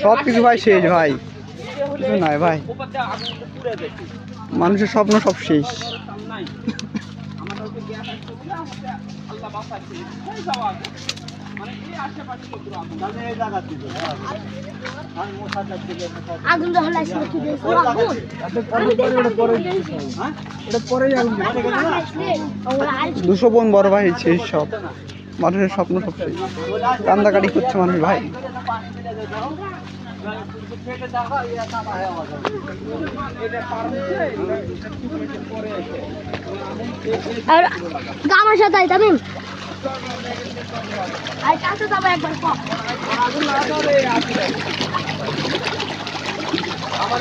সব কিছু ভাই শেষ ভাই, কিছু নাই ভাই, মানুষের স্বপ্ন সব শেষ। আগুন দুশো বোন বড় ভাই শেষ সব, মানুষের স্বপ্ন সব শেষ, কান্দাকাটি করছে মানুষ ভাই। আমার সাথে আইতাবেন আর কাছে যাবো একবার আমার